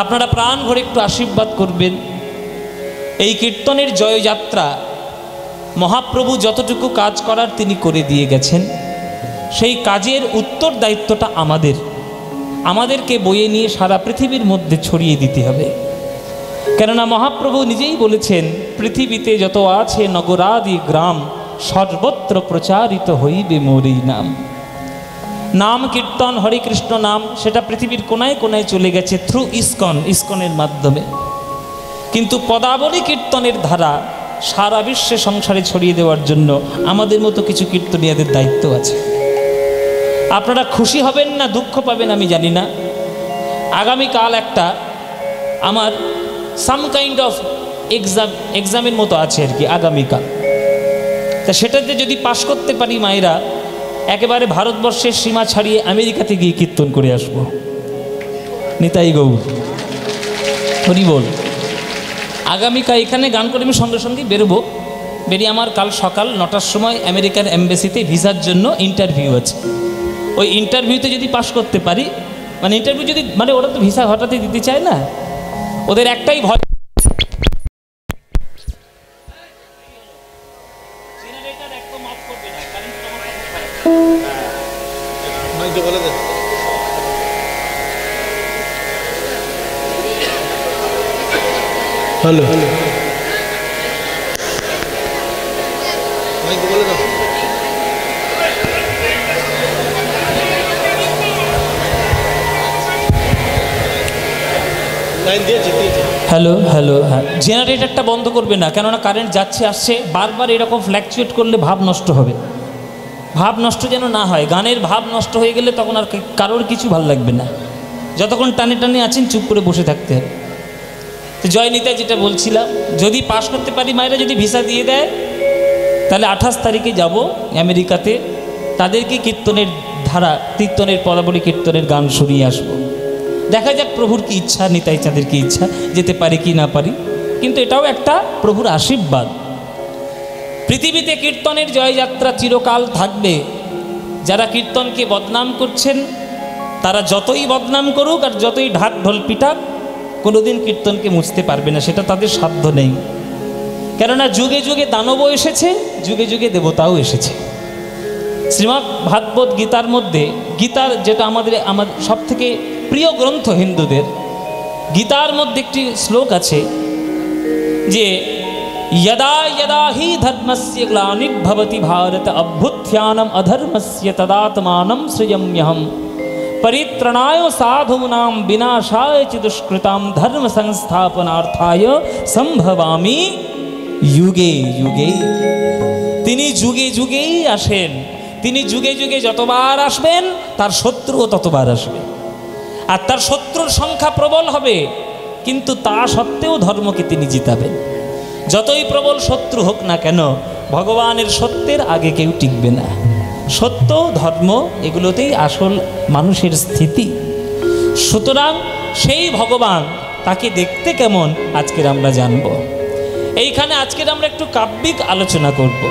আপনারা প্রাণ ভরে একটু আশীর্বাদ করবেন। এই কীর্তনের জয়যাত্রা মহাপ্রভু যতটুকু কাজ করার তিনি করে দিয়ে গেছেন, সেই কাজের উত্তর দায়িত্বটা আমাদেরকে বয়ে নিয়ে সারা পৃথিবীর মধ্যে ছড়িয়ে দিতে হবে। কেননা মহাপ্রভু নিজেই বলেছেন, পৃথিবীতে যত আছে নগরাদি গ্রাম, সর্বত্র প্রচারিত হইবে মোরই নাম। নাম কীর্তন, হরে কৃষ্ণ নাম, সেটা পৃথিবীর কোনায় কোনায় চলে গেছে থ্রু ইস্কনের মাধ্যমে। কিন্তু পদাবলী কীর্তনের ধারা সারা বিশ্বে সংসারে ছড়িয়ে দেওয়ার জন্য আমাদের মতো কিছু কীর্তনীয়দের দায়িত্ব আছে। আপনারা খুশি হবেন না দুঃখ পাবেন আমি জানি না, আগামীকাল একটা আমার সাম কাইন্ড অফ এক্সামের মতো আছে আর কি আগামীকাল। তা সেটাতে যদি পাশ করতে পারি মায়েরা, একেবারে ভারতবর্ষের সীমা ছাড়িয়ে আমেরিকাতে গিয়ে কীর্তন করে আসবো। নিতাই গৌর হরি বল। আগামীকাল এখানে গান করে আমি সঙ্গে সঙ্গে বেরোবো। বেরিয়ে আমার কাল সকাল 9টার সময় আমেরিকার এম্বাসিতে ভিসার জন্য ইন্টারভিউ আছে। ওই ইন্টারভিউতে যদি পাশ করতে পারি, মানে ইন্টারভিউ যদি, মানে ওরা তো ভিসা হঠাৎই দিতে চায় না, ওদের একটাই ভয়, হ্যালো হ্যালো হ্যালো, হ্যাঁ জেনারেটরটা বন্ধ করবে না, কেননা কারেন্ট যাচ্ছে আসছে, বারবার এরকম ফ্ল্যাকচুয়েট করলে ভাব নষ্ট হবে। ভাব নষ্ট যেন না হয়, গানের ভাব নষ্ট হয়ে গেলে তখন আর কারোর কিছু ভালো লাগবে না। যতক্ষণ টানে টানে আছেন চুপ করে বসে থাকতে হবে। তো জয়নিতাই যেটা বলছিলাম, যদি পাশ করতে পারি মায়েরা, যদি ভিসা দিয়ে দেয়, তাহলে 28 তারিখে যাব আমেরিকাতে, তাদেরকে কীর্তনের ধারা, কীর্তনের পদাবলী কীর্তনের গান শুনিয়ে আসবো। দেখা যাক প্রভুর কি ইচ্ছা, নিতাই চাঁদের কি ইচ্ছা, যেতে পারি কি না পারি, কিন্তু এটাও একটা প্রভুর আশীর্বাদ। পৃথিবীতে কীর্তনের জয়যাত্রা চিরকাল থাকবে। যারা কীর্তনকে বদনাম করছেন, তারা যতই বদনাম করুক আর যতই ঢাক ঢোল পিটাক, কোনোদিন কীর্তনকে মুছতে পারবে না, সেটা তাদের সাধ্য নেই। কেননা যুগে যুগে দানবও এসেছে, যুগে যুগে দেবতাও এসেছে। শ্রীমদ্ ভাগবত গীতার মধ্যে, গীতার যেটা আমাদের সব থেকে প্রিয় গ্রন্থ হিন্দুদের, গীতার মধ্যে একটি শ্লোক আছে যে यदा यदा हि धर्मस्य ग्लानिर्भवति भारत अभ्युत्थानम् अधर्मस्य तदात्मानं सृजाम्यहम् परित्रणाय साधूनां विनाशाय च दुष्कृतां धर्म संस्थापनार्थाय संभवामि युगे युगे। তিনি যুগে যুগেই আসেন, তিনি যুগে যুগে যতবার আসবেন তার শত্রুও ততবার আসবে, আর তার শত্রুর সংখ্যা প্রবল হবে, কিন্তু তা সত্ত্বেও ধর্মকে তিনি জিতাবেন। যতই প্রবল শত্রু হোক না কেন, ভগবানের সত্যের আগে কেউ টিকবে না। সত্য ধর্ম এগুলোতেই আসল মানুষের স্থিতি। সুতরাং সেই ভগবান, তাকে দেখতে কেমন আজকের আমরা জানব। এইখানে আজকের আমরা একটু কাব্যিক আলোচনা করব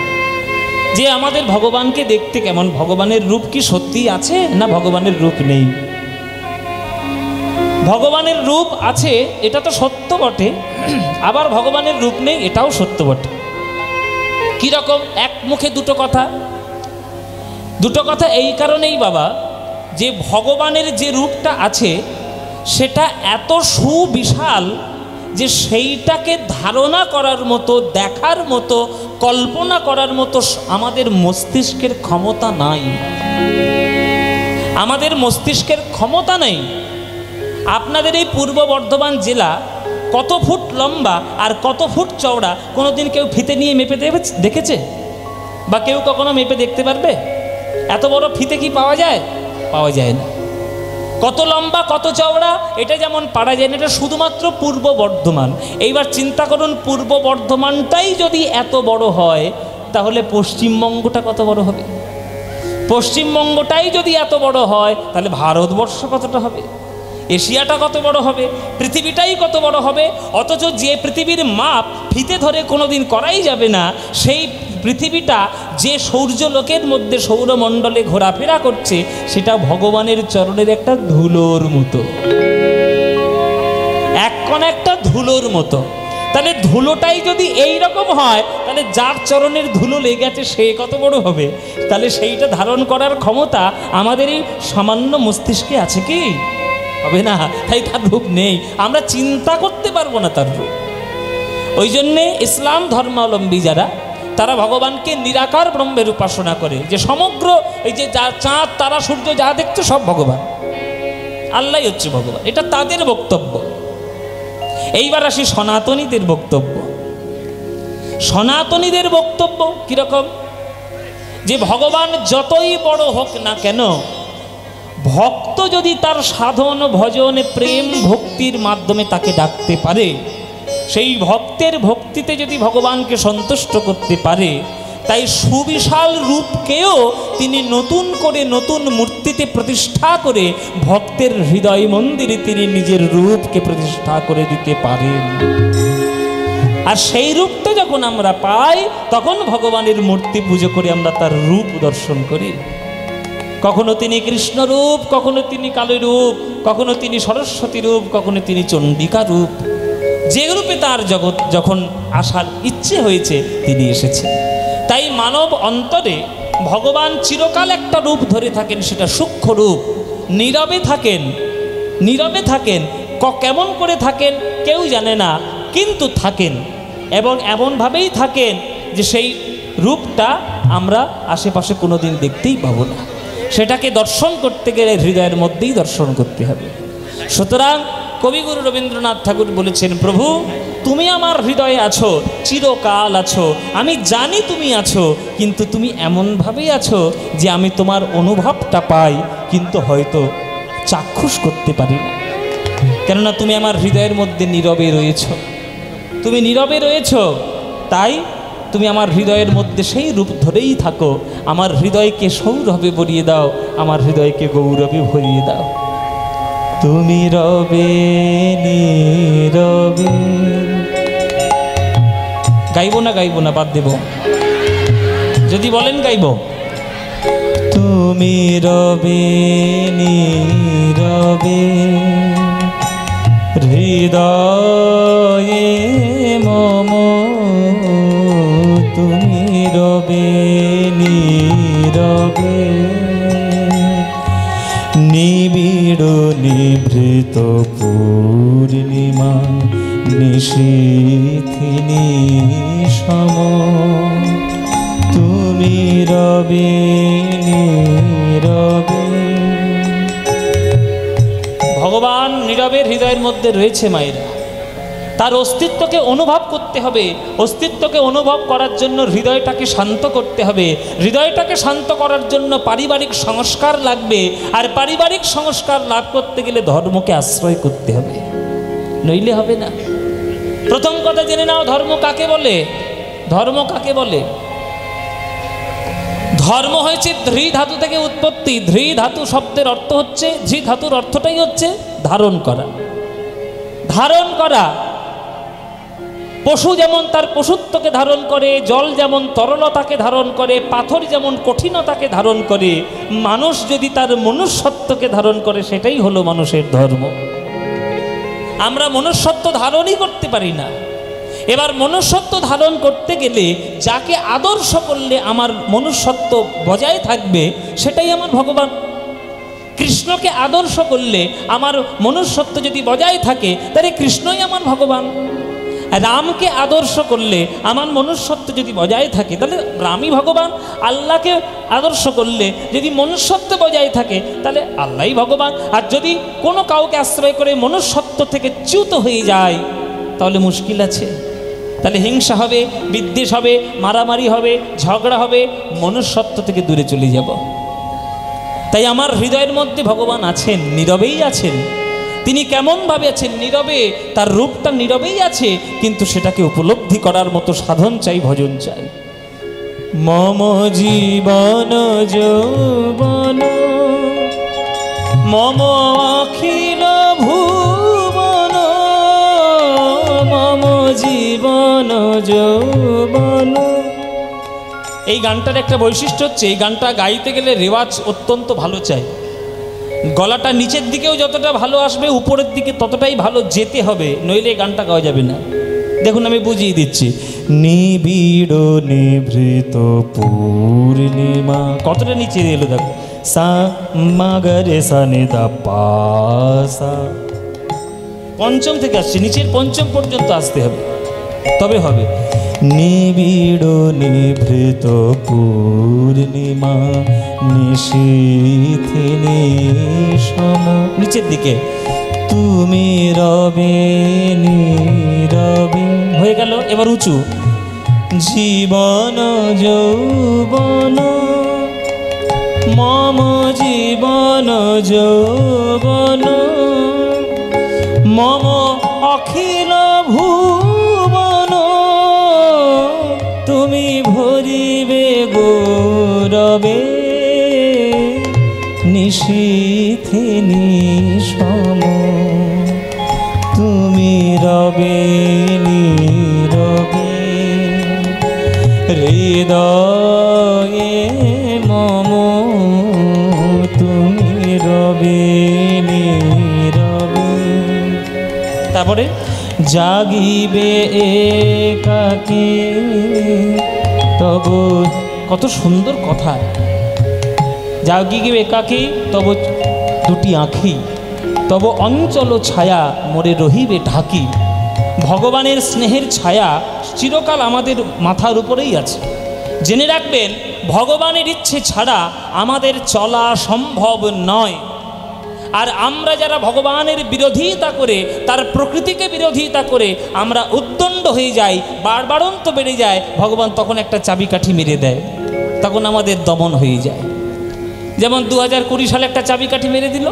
যে আমাদের ভগবানকে দেখতে কেমন, ভগবানের রূপ কি সত্যি আছে না ভগবানের রূপ নেই। ভগবানের রূপ আছে এটা তো সত্য বটে, আবার ভগবানের রূপ নেই এটাও সত্য বটে। কীরকম? এক মুখে দুটো কথা। দুটো কথা এই কারণেই বাবা, যে ভগবানের যে রূপটা আছে সেটা এত সুবিশাল যে সেইটাকে ধারণা করার মতো, দেখার মতো, কল্পনা করার মতো আমাদের মস্তিষ্কের ক্ষমতা নাই। আমাদের মস্তিষ্কের ক্ষমতা নেই। আপনাদের এই পূর্ব বর্ধমান জেলা কত ফুট লম্বা আর কত ফুট চওড়া কোনোদিন কেউ ফিতে নিয়ে মেপে দেখেছে? বা কেউ কখনো মেপে দেখতে পারবে? এত বড় ফিতে কি পাওয়া যায়? পাওয়া যায় না। কত লম্বা কত চওড়া এটা যেমন পারা যায় না, এটা শুধুমাত্র পূর্ব বর্ধমান। এইবার চিন্তা করুন, পূর্ব বর্ধমানটাই যদি এত বড় হয় তাহলে পশ্চিমবঙ্গটা কত বড় হবে? পশ্চিমবঙ্গটাই যদি এত বড় হয় তাহলে ভারতবর্ষ কতটা হবে? এশিয়াটা কত বড় হবে? পৃথিবীটাই কত বড় হবে? অথচ যে পৃথিবীর মাপ ফিতে ধরে কোনোদিন করাই যাবে না, সেই পৃথিবীটা যে সূর্যলোকের মধ্যে সৌরমণ্ডলে ঘোরাফেরা করছে সেটা ভগবানের চরণের একটা ধুলোর মতো। এক কণা একটা ধুলোর মতো। তাহলে ধুলোটাই যদি এই রকম হয়, তাহলে যার চরণের ধুলো লেগে আছে সে কত বড় হবে? তাহলে সেইটা ধারণ করার ক্ষমতা আমাদের এই সামান্য মস্তিষ্কে আছে কি? হবে না। তাই তার রূপ নেই, আমরা চিন্তা করতে পারবো না তার রূপ। ওই জন্যে ইসলাম ধর্মাবলম্বী যারা, তারা ভগবানকে নিরাকার ব্রহ্মের উপাসনা করে, যে সমগ্র এই যে যা চাঁদ তারা সূর্য যা দেখছে সব ভগবান, আল্লাহ হচ্ছে ভগবান। এটা তাদের বক্তব্য। এইবার আসি সনাতনীদের বক্তব্য। সনাতনীদের বক্তব্য কিরকম? যে ভগবান যতই বড় হোক না কেন, ভক্ত যদি তার সাধন ভজন প্রেম ভক্তির মাধ্যমে তাকে ডাকতে পারে, সেই ভক্তের ভক্তিতে যদি ভগবানকে সন্তুষ্ট করতে পারে, তাই সুবিশাল রূপকেও তিনি নতুন করে নতুন মূর্তিতে প্রতিষ্ঠা করে ভক্তের হৃদয় মন্দিরে তিনি নিজের রূপকে প্রতিষ্ঠা করে দিতে পারেন। আর সেই রূপটা যখন আমরা পাই, তখন ভগবানের মূর্তি পুজো করে আমরা তার রূপ দর্শন করি। কখনো তিনি কৃষ্ণ রূপ, কখনো তিনি কালী রূপ, কখনো তিনি সরস্বতী রূপ, কখনো তিনি চণ্ডিকা রূপ। যে রূপে তার জগৎ যখন আসার ইচ্ছে হয়েছে তিনি এসেছেন। তাই মানব অন্তরে ভগবান চিরকাল একটা রূপ ধরে থাকেন, সেটা সূক্ষ্ম রূপ। নীরবে থাকেন, নীরবে থাকেন। কেমন করে থাকেন কেউ জানে না, কিন্তু থাকেন। এবং এমনভাবেই থাকেন যে সেই রূপটা আমরা আশেপাশে কোনো দিন দেখতেই পাবো না। সেটাকে দর্শন করতে গেলে হৃদয়ের মধ্যেই দর্শন করতে হবে। সুতরাং কবিগুরু রবীন্দ্রনাথ ঠাকুর বলেছেন, প্রভু তুমি আমার হৃদয়ে আছো, চিরকাল আছো, আমি জানি তুমি আছো, কিন্তু তুমি এমনভাবেই আছো যে আমি তোমার অনুভবটা পাই, কিন্তু হয়তো চাক্ষুষ করতে পারি না। কেননা তুমি আমার হৃদয়ের মধ্যে নীরবে রয়েছ, তুমি নীরবে রয়েছ, তাই তুমি আমার হৃদয়ের মধ্যে সেই রূপ ধরেই থাকো। আমার হৃদয়কে সৌরভে ভরিয়ে দাও, আমার হৃদয়কে গৌরবে ভরিয়ে দাও। তুমি রবে নীরবে। গাইব না গাইব না, বাদ দেব। যদি বলেন গাইব। তুমি রবে নীরবে হৃদয়ে মম, তুমি রবে নীরবে নিবিড় নিভৃত পূর্ণিমা নিশীথিনী সম, তুমি রবে নীরবে। ভগবান নীরবে হৃদয়ের মধ্যে রয়েছে মায়েরা। তার অস্তিত্বকে অনুভব করতে হবে। অস্তিত্বকে অনুভব করার জন্য হৃদয়টাকে শান্ত করতে হবে। হৃদয়টাকে শান্ত করার জন্য পারিবারিক সংস্কার লাগবে। আর পারিবারিক সংস্কার লাভ করতে গেলে ধর্মকে আশ্রয় করতে হবে, নইলে হবে না। প্রথম কথা জেনে নাও, ধর্ম কাকে বলে? ধর্ম কাকে বলে? ধর্ম হয়েছে ধৃ ধাতু থেকে উৎপত্তি। ধৃ ধাতু শব্দের অর্থ হচ্ছে, ধৃ ধাতুর অর্থটাই হচ্ছে ধারণ করা। ধারণ করা। পশু যেমন তার পশুত্বকে ধারণ করে, জল যেমন তরলতাকে ধারণ করে, পাথর যেমন কঠিনতাকে ধারণ করে, মানুষ যদি তার মনুষ্যত্বকে ধারণ করে, সেটাই হলো মানুষের ধর্ম। আমরা মনুষ্যত্ব ধারণই করতে পারি না। এবার মনুষ্যত্ব ধারণ করতে গেলে যাকে আদর্শ করলে আমার মনুষ্যত্ব বজায় থাকবে, সেটাই আমার ভগবান। কৃষ্ণকে আদর্শ করলে আমার মনুষ্যত্ব যদি বজায় থাকে, তাহলে কৃষ্ণই আমার ভগবান। রামকে আদর্শ করলে আমার মনুষ্যত্ব যদি বজায় থাকে, তাহলে রামই ভগবান। আল্লাহকে আদর্শ করলে যদি মনুষ্যত্ব বজায় থাকে, তাহলে আল্লাহই ভগবান। আর যদি কোনো কাউকে আশ্রয় করে মনুষ্যত্ব থেকে চ্যুত হয়ে যায়, তাহলে মুশকিল আছে। তাহলে হিংসা হবে, বিদ্বেষ হবে, মারামারি হবে, ঝগড়া হবে, মনুষ্যত্ব থেকে দূরে চলে যাব। তাই আমার হৃদয়ের মধ্যে ভগবান আছেন, নীরবেই আছেন। তিনি কেমনভাবে আছেন? নীরবে। তার রূপটা নীরবেই আছে, কিন্তু সেটাকে উপলব্ধি করার মতো সাধন চাই, ভজন চাই। মম জীবন যৌবন মম অখিল ভুবন, মম জীবন যৌবন। এই গানটার একটা বৈশিষ্ট্য হচ্ছে, এই গানটা গাইতে গেলে রেওয়াজ অত্যন্ত ভালো চাই। গলাটা নিচের দিকেও যতটা ভালো আসবে উপরের দিকে ততটাই ভালো যেতে হবে, নইলে গানটা গাওয়া যাবে না। দেখুন আমি বুঝিয়ে দিচ্ছি। নিবিড় নিভৃত পূর্ণিমা, কতটা নিচে এলো দেখো। সা মা গা রে সা নি দা পা সা, পঞ্চম থেকে আসছে, নিচের পঞ্চম পর্যন্ত আসতে হবে, তবে হবে। নিবিড় নিভৃত পূর্ণিমা নিশীথে নিশম, নিচের দিকে তুমি রবে নীরবে, হয়ে গেল। এবার উঁচু। জীবন যৌবন মম জীবন যৌবন মম অখিল ভুবন তুমি ভরিবে গৌরবে নিশীথে নিশম তুমি রবে নীরবে হৃদয়ে মম তুমি রবে নীরবে। তারপরে জাগিবে একাকী তব, কত সুন্দর কথা। জাগিবে একাকী তব দুটি আঁখি, তব অঞ্চল ছায়া মোরে রহিবে ঢাকি। ভগবানের স্নেহের ছায়া চিরকাল আমাদের মাথার উপরেই আছে। জেনে রাখবেন, ভগবানের ইচ্ছে ছাড়া আমাদের চলা সম্ভব নয়। আর আমরা যারা ভগবানের বিরোধিতা করে, তার প্রকৃতিকে বিরোধিতা করে আমরা উদ্দণ্ড হয়ে যাই, বাড়বাড়ন্ত বেড়ে যায়, ভগবান তখন একটা চাবিকাঠি মেরে দেয়, তখন আমাদের দমন হয়ে যায়। যেমন 2020 সালে একটা চাবিকাঠি মেরে দিল,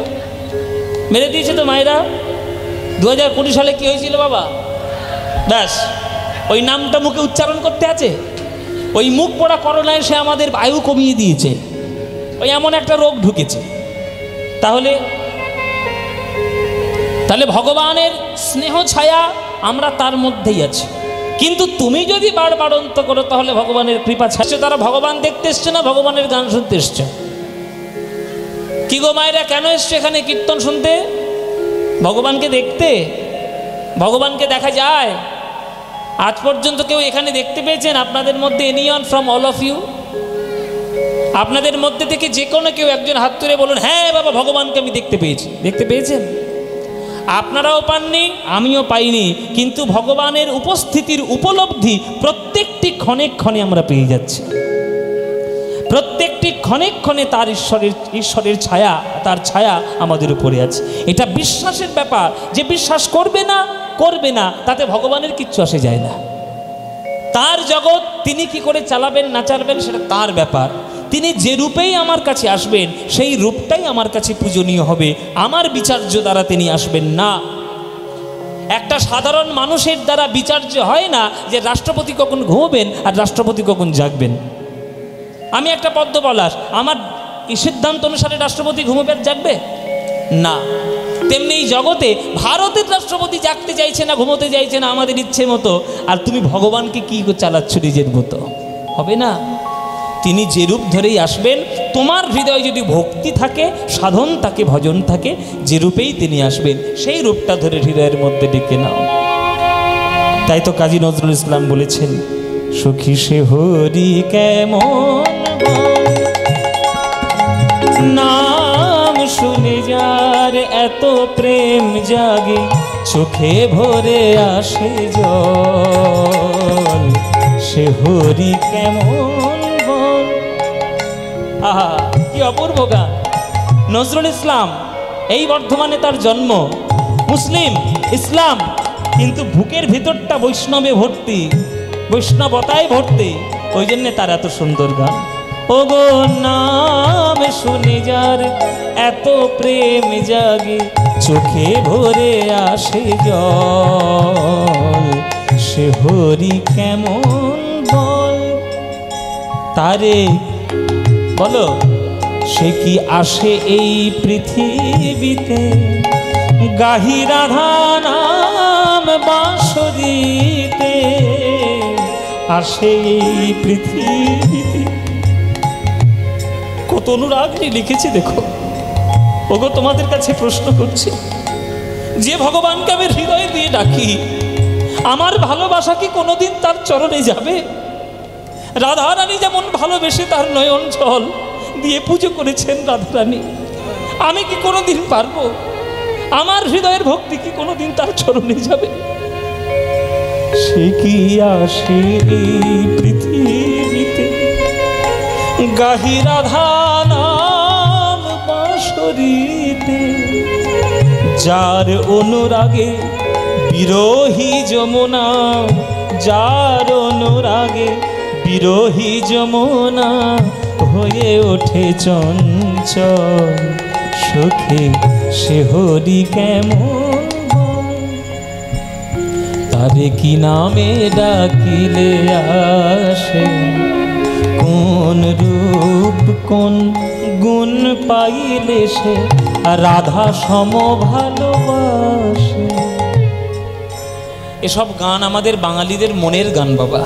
মেরে দিয়েছে তো মায়েরা। 2020 সালে কি হয়েছিল বাবা? ব্যাস, ওই নামটা মুখে উচ্চারণ করতে আছে। ওই মুখ পড়া করোনায় সে আমাদের আয়ু কমিয়ে দিয়েছে, ওই এমন একটা রোগ ঢুকেছে। তাহলে ভগবানের স্নেহ ছায়া আমরা তার মধ্যেই আছি। কিন্তু তুমি যদি বাড়বাড়ন্ত করো তাহলে ভগবানের কৃপা ছাড়ছে। তারা ভগবান দেখতে এসছে না ভগবানের গান শুনতে এসছে? কি গো মায়েরা, কেন এসছে এখানে কীর্তন শুনতে? ভগবানকে দেখতে। ভগবানকে দেখা যায়? আজ পর্যন্ত কেউ এখানে দেখতে পেয়েছেন আপনাদের মধ্যে? Anyone from all of you? আপনাদের মধ্যে থেকে যে কোনো কেউ একজন হাত তুলে বলুন, হ্যাঁ বাবা ভগবানকে আমি দেখতে পেয়েছি। দেখতে পেয়েছেন? আপনারাও পাননি, আমিও পাইনি, কিন্তু ভগবানের উপস্থিতির উপলব্ধি প্রত্যেকটি ক্ষণে ক্ষণে আমরা পেয়ে যাচ্ছি। প্রত্যেকটি ক্ষণে ক্ষণে তার ঈশ্বরের ছায়া, তার ছায়া আমাদের উপরে আছে। এটা বিশ্বাসের ব্যাপার। যে বিশ্বাস করবে না তাতে ভগবানের কিচ্ছু আসে যায় না। তার জগৎ তিনি কি করে চালাবেন না চালাবেন সেটা তার ব্যাপার। তিনি যে রূপেই আমার কাছে আসবেন সেই রূপটাই আমার কাছে পূজনীয় হবে, আমার বিচার্য দ্বারা তিনি আসবেন না। একটা সাধারণ মানুষের দ্বারা বিচার্য হয় না যে রাষ্ট্রপতি কখন ঘুমোবেন আর রাষ্ট্রপতি কখন জাগবেন। আমি একটা পদ্য বলার, আমার সিদ্ধান্ত অনুসারে রাষ্ট্রপতি ঘুমোবে জাগবে না। তেমনি এই জগতে ভারতের রাষ্ট্রপতি জাগতে চাইছে না, ঘুমোতে চাইছে না আমাদের ইচ্ছে মতো, আর তুমি ভগবানকে কি চালাচ্ছ নিজের মতো? হবে না। তিনি যে রূপ ধরেই আসবেন, তোমার হৃদয়ে যদি ভক্তি থাকে, সাধন থাকে, ভজন থাকে, যে রূপেই তিনি আসবেন সেই রূপটা ধরে হৃদয়ের মধ্যে ডেকে নাও। তাই তো কাজী নজরুল ইসলাম বলেছেন, সখী সে হরি কেমন নাম শুনে যার এত প্রেম জাগে, চোখে ভরে আসে জল, সে হরি কেমন বল। আহা কি অপূর্ব গান। নজরুল ইসলাম, এই বর্ধমানে তার জন্ম, মুসলিম ইসলাম, কিন্তু বুকের ভিতরটা বৈষ্ণবে ভর্তি, বৈষ্ণবতায় ভর্তি, ওই জন্যে তার এত সুন্দর গান। ও গো নাম শুনে যার এত প্রেম জাগে, চোখে ভরে আসে জল, সে হরি কেমন বল। তারে বলো, সে কি আসে এই পৃথিবীতে, গাহি রাধা নাম বাঁশরীতে, আসে এই পৃথিবীতে। কত অনুরাগ লিখেছে দেখো। ওগো তোমাদের কাছে প্রশ্ন করছি, যে ভগবানকে আমি হৃদয়ে দিয়ে ডাকি, আমার ভালোবাসা কি কোনোদিন তার চরণে যাবে? রাধারানী যেমন ভালোবেসে তার নয়ন জল দিয়ে পুজো করেছেন রাধারানী, আমি কি কোনোদিন পারবো? আমার হৃদয়ের ভক্তি কি কোনোদিন তার চরণে যাবে? সে কি আসে এই পৃথিবীতে, গাহি রাধা নাম বাঁশরীতে, যার অনুরাগে বিরোহী যমুনা, যার অনুরাগে বিরোহী যমুনা হয়ে ওঠে চঞ্চল, সুখে সে হরি কেমন, তারে কি নামে ডাকিলে আসে, কোন রূপ কোন গুণ পাইলে সে রাধা সম ভালোবাসে। এসব গান আমাদের বাঙালিদের মনের গান বাবা।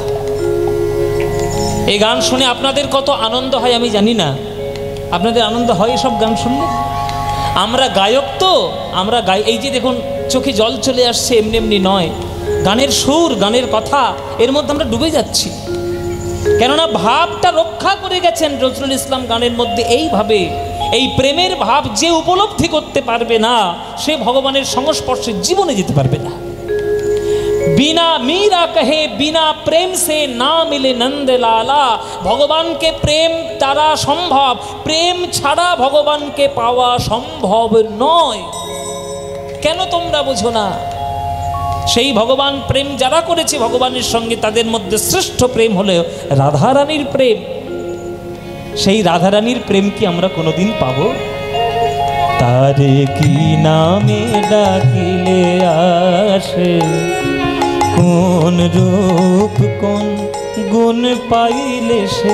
এই গান শুনে আপনাদের কত আনন্দ হয় আমি জানি না, আপনাদের আনন্দ হয় এসব গান শুনলে? আমরা গায়ক তো, আমরা গাই, এই যে দেখুন চোখে জল চলে আসছে, এমনি এমনি নয়, গানের সুর, গানের কথা, এর মধ্যে আমরা ডুবে যাচ্ছি। কেননা ভাবটা রক্ষা করে গেছেন নজরুল ইসলাম গানের মধ্যে এইভাবে। এই প্রেমের ভাব যে উপলব্ধি করতে পারবে না, সে ভগবানের সংস্পর্শে জীবনে যেতে পারবে না। বিনা मीरा कहे बिना प्रेम से ना मिले नंद लाला, ভগবানকে প্রেম দ্বারা সম্ভব, প্রেম ছাড়া ভগবানকে পাওয়া সম্ভব নয়। কেন তোমরা বোঝো না? সেই ভগবান প্রেম যারা করেছে ভগবানের সঙ্গে, তাদের মধ্যে শ্রেষ্ঠ প্রেম হলো রাধারানীর প্রেম। সেই রাধারানীর প্রেম কি আমরা কোনোদিন পাবো? তারে কি নামে ডাকিলে আসে, কোন রূপ কোন গুণ পাইলে সে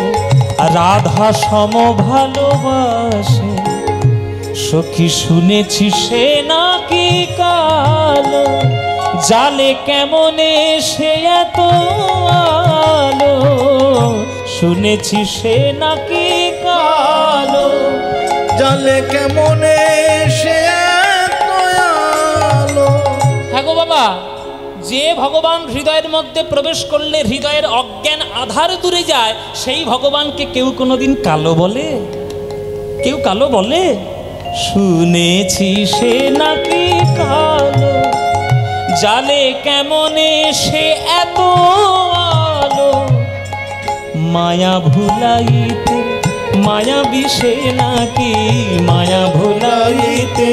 রাধা সম ভালোবাসে। সখী শুনেছি সে নাকি কালো, জালে কেমনে সে এত আলো, শুনেছি সে নাকি কালো, জালে কেমনে সে এত আলো। হ্যাঁ গো বাবা, যে ভগবান হৃদয়ের মধ্যে প্রবেশ করলে হৃদয়ের অজ্ঞান আধার দূরে যায়, সেই ভগবানকে কেউ কোনোদিন কালো বলে? কেউ কালো বলে? শুনেছি সে নাকি কালো, জালে কেমনে সে এত আলো, মায়া ভুলাইতে মায়া বিষে নাকি, মায়া ভুলাইতে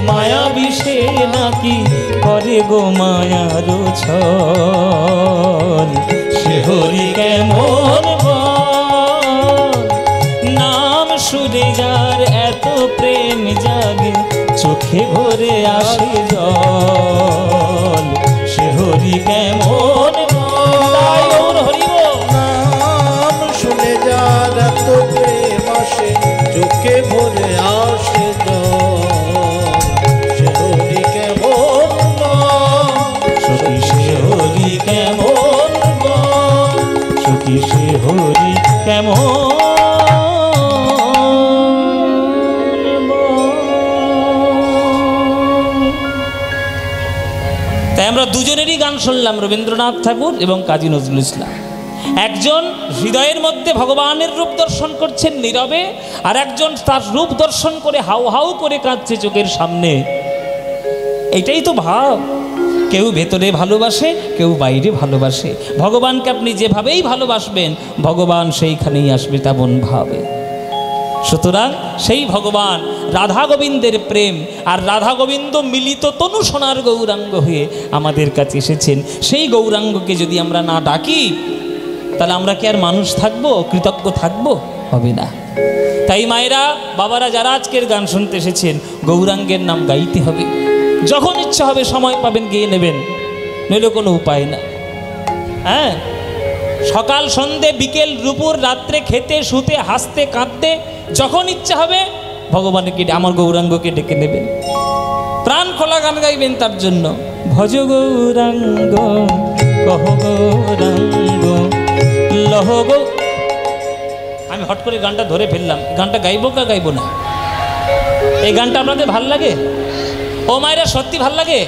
মায়া বিষে নাকি করে গো মায়ার ছল। সে হরি কেমন বল, নাম সুরে যার এত প্রেম জাগে, চোখে ভরে আসে জল। সে হরি কেমন বল, হরি বল, নাম শুনে যার এত প্রেম আসে, চোখে ভরে আসে জল। সে হরি কেমন বল, সখী সে হরি কেমন বল, সখী সে হরি কেমন বল। তাই আমরা দুজনেরই গান শুনলাম, রবীন্দ্রনাথ ঠাকুর এবং কাজী নজরুল ইসলাম। একজন হৃদয়ের মধ্যে ভগবানের রূপ দর্শন করছেন নীরবে, আর একজন তার রূপ দর্শন করে হাউ হাউ করে কাঁদছে চোখের সামনে। এটাই তো ভাব। কেউ ভেতরে ভালোবাসে, কেউ বাইরে ভালোবাসে। ভগবানকে আপনি যেভাবেই ভালোবাসবেন, ভগবান সেইখানেই আসবে তেমন ভাবে। সুতরাং সেই ভগবান রাধা গোবিন্দের প্রেম আর রাধা গোবিন্দ মিলিত তনু সোনার গৌরাঙ্গ হয়ে আমাদের কাছে এসেছেন। সেই গৌরাঙ্গকে যদি আমরা না ডাকি, তাহলে আমরা কি আর মানুষ থাকবো, কৃতজ্ঞ থাকবো? হবে না। তাই মায়েরা, বাবারা যারা আজকের গান শুনতে এসেছেন, গৌরাঙ্গের নাম গাইতে হবে। যখন ইচ্ছা হবে সময় পাবেন গেয়ে নেবেন, নইলে কোনো উপায় না। হ্যাঁ, সকাল সন্ধে বিকেল দুপুর রাত্রে খেতে শুতে হাসতে কাঁদতে যখন ইচ্ছা হবে ভগবানকে, আমার গৌরাঙ্গকে ডেকে নেবেন, প্রাণ খোলা গান গাইবেন তার জন্য। ভজ গৌরাঙ্গ কহ গৌরাঙ্গ লহ গো। আমি হট করে গানটা ধরে ফেললাম, গানটা গাইবো কা গাইবো না? এই গানটা আপনাদের ভাল লাগে? ও মায়েরা সত্যি ভাল লাগে?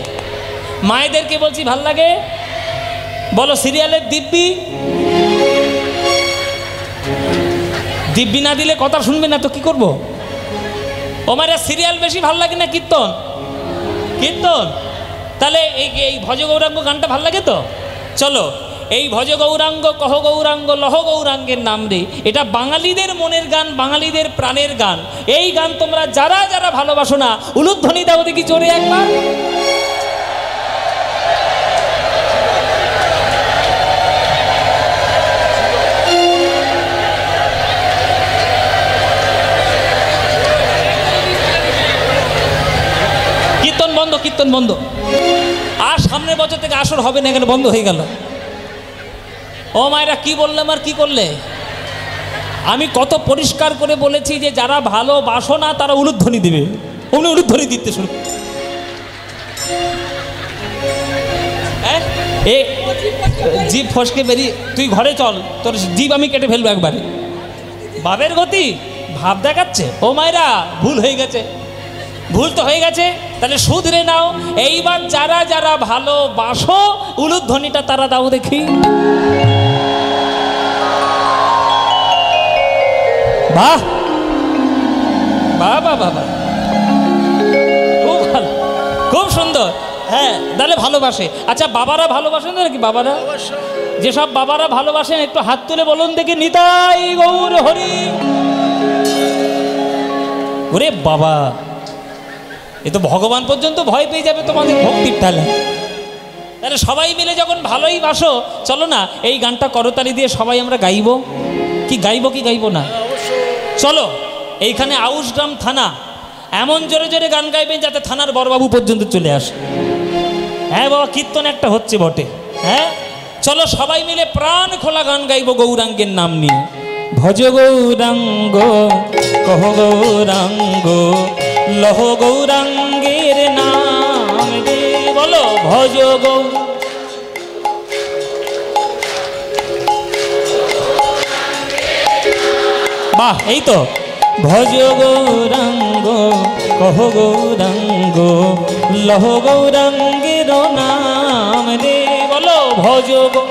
মায়েদেরকে বলছি ভাল লাগে? বলো সিরিয়ালের দিব্যি, দিব্যি না দিলে কথা শুনবে না তো কি করব? ও মায়েরা সিরিয়াল বেশি ভাল লাগে না কীর্তন? কীর্তন। তাহলে এই ভজ গৌরাঙ্গ গানটা ভাল লাগে তো? চলো এই ভজ গৌরাঙ্গ কহ গৌরাঙ্গ লহ গৌরাঙ্গের নাম রে, এটা বাঙালিদের মনের গান, বাঙালিদের প্রাণের গান। এই গান তোমরা যারা যারা ভালোবাসো না উলুধ্বনি দাও দেখি জোরে একবার। কীর্তন বন্ধ, কীর্তন বন্ধ। আর সামনের বছর থেকে আসর হবে না, এখানে বন্ধ হয়ে গেল। ও মায়েরা কি বললাম আর কি করলে? আমি কত পরিষ্কার করে বলেছি যে যারা ভালোবাসো না তারা উলুধ্বনি দিবে। অমনি উলুধ্বনি দিতে শুরু। এ জিভ ফসকে বেরিয়ে তুই ঘরে চল, তোর জিভ আমি কেটে ফেলবো একবারে। বাবের গতি ভাব দেখাচ্ছে। ও মায়েরা ভুল হয়ে গেছে, ভুল তো হয়ে গেছে, তাহলে শুধরে নাও। এইবার যারা যারা ভালোবাসো উলুধ্বনিটা তারা দাও দেখি। বাহ বাহ বাহ বাহ, খুব ভালো, খুব সুন্দর। হ্যাঁ তাহলে ভালোবাসে। আচ্ছা বাবারা ভালোবাসেন নাকি? বাবারা, যেসব বাবারা ভালোবাসেন একটু হাত তুলে বলুন দেখি নিতাই গৌর হরি। ওরে বাবা, এ তো ভগবান পর্যন্ত ভয় পেয়ে যাবে তোমাদের ভক্তির ঠালে। তাহলে সবাই মিলে যখন ভালোই বাসো, চলো না এই গানটা করতালি দিয়ে সবাই আমরা গাইব। কি গাইব কি গাইব না? চলো এইখানে আউশগ্রাম থানা, এমন জোরে জোরে গান গাইবেন যাতে থানার বড়বাবু পর্যন্ত চলে আসে। হ্যাঁ বাবা, কীর্তন একটা হচ্ছে বটে। হ্যাঁ চলো সবাই মিলে প্রাণ খোলা গান গাইব গৌরাঙ্গের নাম নিয়ে। ভজ গৌরাঙ্গ কহ গৌরাঙ্গ লহ গৌরাঙ্গের নাম রে। বলো ভজ গৌ। বাহ, এই তো ভজ গৌরাঙ্গ কহ গৌরাঙ্গ লহ গৌরাঙ্গের নাম রে। বলো ভজ গৌ।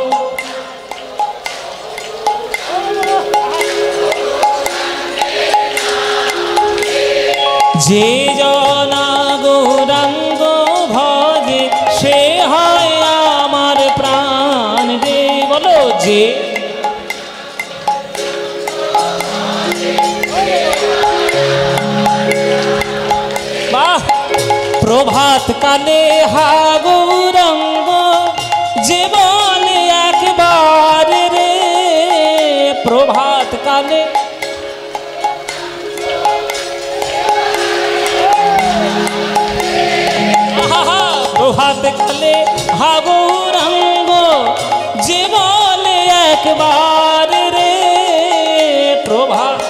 যে জনা গৌরাঙ্গ ভজে সে হয় আমার প্রাণ রে। বলো যে। বাহ, প্রভাত কালে হা গৌরাঙ্গ যে বলে একবার রে। প্রভাত কালে প্রভাত কালে হা গৌরাঙ্গ যে বলে একবার রে। প্রভাত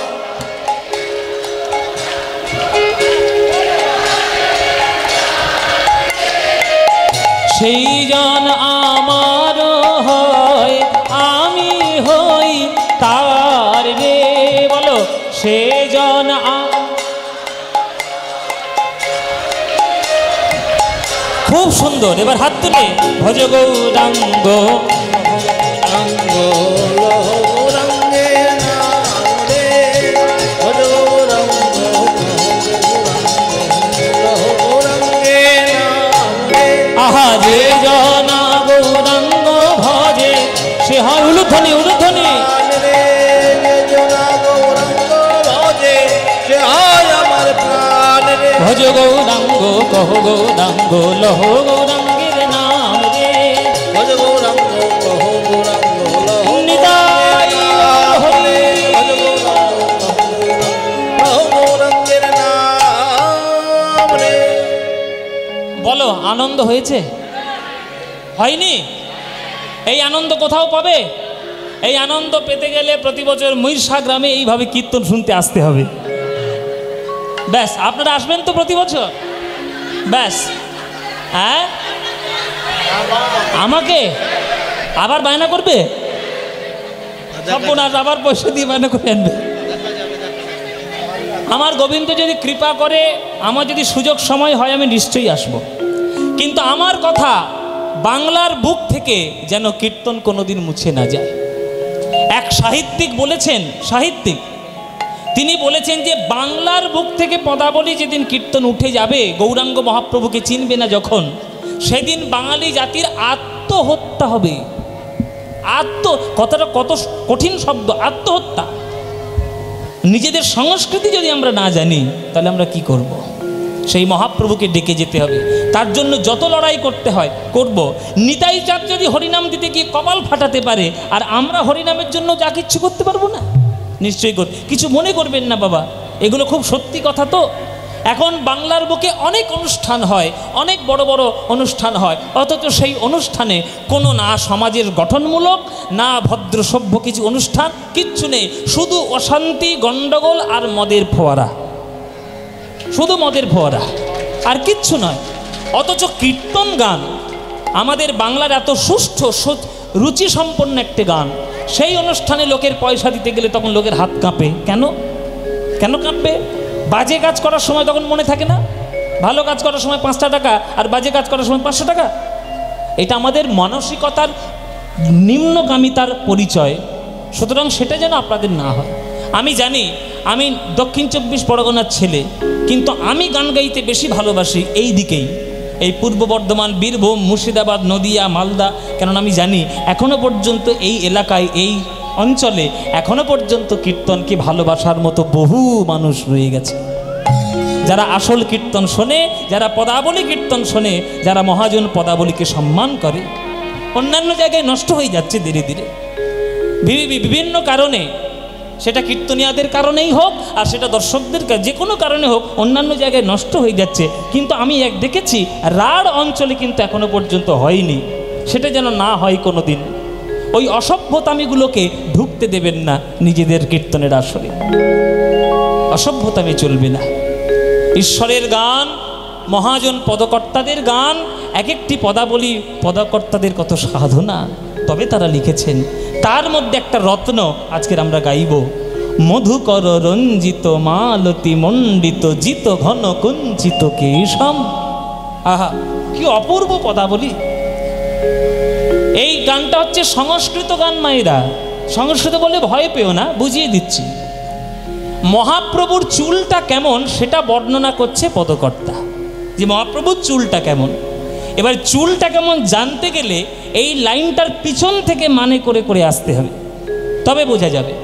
সেই জন আমার হয় আমি হই তার রে। বলো সে জন। খুব সুন্দর। এবার হাত তুলে ভজ গৌরাঙ্গ আহা যে জনা গৌরাঙ্গ ভজে সে হয় উলুধ্বনি। উলুধ্বনি ভজ গৌরাঙ্গ কহ গৌরাঙ্গ লহ গৌরাঙ্গের নাম রে। ভজ গৌরাঙ্গ কহ গৌরাঙ্গ লহ নিতাই হরি। গৌরাঙ্গের নাম রে। বলো আনন্দ হয়েছে? হয়নি? এই আনন্দ কোথাও পাবে? এই আনন্দ পেতে গেলে প্রতি বছর মহিষা গ্রামে এইভাবে কীর্তন শুনতে আসতে হবে। ব্যাস, আপনারা আসবেন তো প্রতি বছর? ব্যাস। হ্যাঁ, আমাকে আবার বায়না করবে? সর্বনাশ, আবার পয়সা দিয়ে বায়না করে আনবে। আমার গোবিন্দ যদি কৃপা করে, আমার যদি সুযোগ সময় হয়, আমি নিশ্চয়ই আসব। কিন্তু আমার কথা বাংলার বুক থেকে যেন কীর্তন কোনোদিন মুছে না যায়। এক সাহিত্যিক বলেছেন, তিনি বলেছেন যে বাংলার বুক থেকে পদাবলী যেদিন কীর্তন উঠে যাবে, গৌরাঙ্গ মহাপ্রভুকে চিনবে না যখন, সেদিন বাঙালি জাতির আত্মহত্যা হবে। কথাটা কত কঠিন শব্দ, আত্মহত্যা। নিজেদের সংস্কৃতি যদি আমরা না জানি, তাহলে আমরা কি করব? সেই মহাপ্রভুকে ডেকে যেতে হবে। তার জন্য যত লড়াই করতে হয় করব। নিতাই চাঁদ যদি হরিনাম দিতে গিয়ে কপাল ফাটাতে পারে, আর আমরা হরিনামের জন্য যা কিচ্ছু করতে পারবো না? নিশ্চয়ই কিছু মনে করবেন না বাবা, এগুলো খুব সত্যি কথা। তো এখন বাংলার বুকে অনেক অনুষ্ঠান হয়, অনেক বড় বড় অনুষ্ঠান হয়, অথচ সেই অনুষ্ঠানে কোনো না সমাজের গঠনমূলক, না ভদ্র সভ্য কিছু অনুষ্ঠান, কিচ্ছু নেই। শুধু অশান্তি, গণ্ডগোল আর মদের ফোয়ারা, শুধু মদের ফোয়ারা, আর কিচ্ছু নয়। অথচ কীর্তন গান আমাদের বাংলার এত সুষ্ঠু রুচি সম্পন্ন একটি গান, সেই অনুষ্ঠানে লোকের পয়সা দিতে গেলে তখন লোকের হাত কাঁপে। কেন কাঁপবে? বাজে কাজ করার সময় তখন মনে থাকে না? ভালো কাজ করার সময় 5টা টাকা, আর বাজে কাজ করার সময় 500 টাকা। এটা আমাদের মানসিকতার নিম্নগামিতার পরিচয়। সুতরাং সেটা যেন আপনাদের না হয়। আমি জানি আমি দক্ষিণ 24 পরগনার ছেলে, কিন্তু আমি গান গাইতে বেশি ভালোবাসি এই দিকেই, এই পূর্ব বর্ধমান, বীরভূম, মুর্শিদাবাদ, নদিয়া, মালদা। কেননা আমি জানি এখনো পর্যন্ত এই এলাকায়, এই অঞ্চলে এখনো পর্যন্ত কীর্তনকে ভালোবাসার মতো বহু মানুষ রয়ে গেছে, যারা আসল কীর্তন শোনে, যারা পদাবলী কীর্তন শোনে, যারা মহাজন পদাবলীকে সম্মান করে। অন্যান্য জায়গায় নষ্ট হয়ে যাচ্ছে ধীরে ধীরে বিভিন্ন কারণে, সেটা কীর্তনিয়াদের কারণেই হোক আর সেটা দর্শকদের যে কোনো কারণে হোক, অন্যান্য জায়গায় নষ্ট হয়ে যাচ্ছে। কিন্তু আমি দেখেছি রাঢ় অঞ্চলে কিন্তু এখনো পর্যন্ত হয়নি। সেটা যেন না হয় কোনো দিন। ওই অসভ্যতামিগুলোকে ঢুকতে দেবেন না নিজেদের কীর্তনের আসরে। অসভ্যতামি চলবে না। ঈশ্বরের গান, মহাজন পদকর্তাদের গান, এক একটি পদাবলী পদকর্তাদের কত সাধনা, তবে তারা লিখেছেন। তার মধ্যে একটা রত্ন আজকের আমরা গাইব। মধুকর রঞ্জিত মালতী মণ্ডিত জিত ঘন কুঞ্চিত কেশম। আহা, কি অপূর্ব পদাবলী! এই গানটা হচ্ছে সংস্কৃত গান। মায়েরা, সংস্কৃত বলে ভয় পেও না, বুঝিয়ে দিচ্ছি। মহাপ্রভুর চুলটা কেমন সেটা বর্ণনা করছে পদকর্তা, যে মহাপ্রভুর চুলটা কেমন। এবার চুলটা কেমন জানতে গেলে এই লাইনটার পিছন থেকে মানে করে করে আসতে হবে, তবে বোঝা যাবে।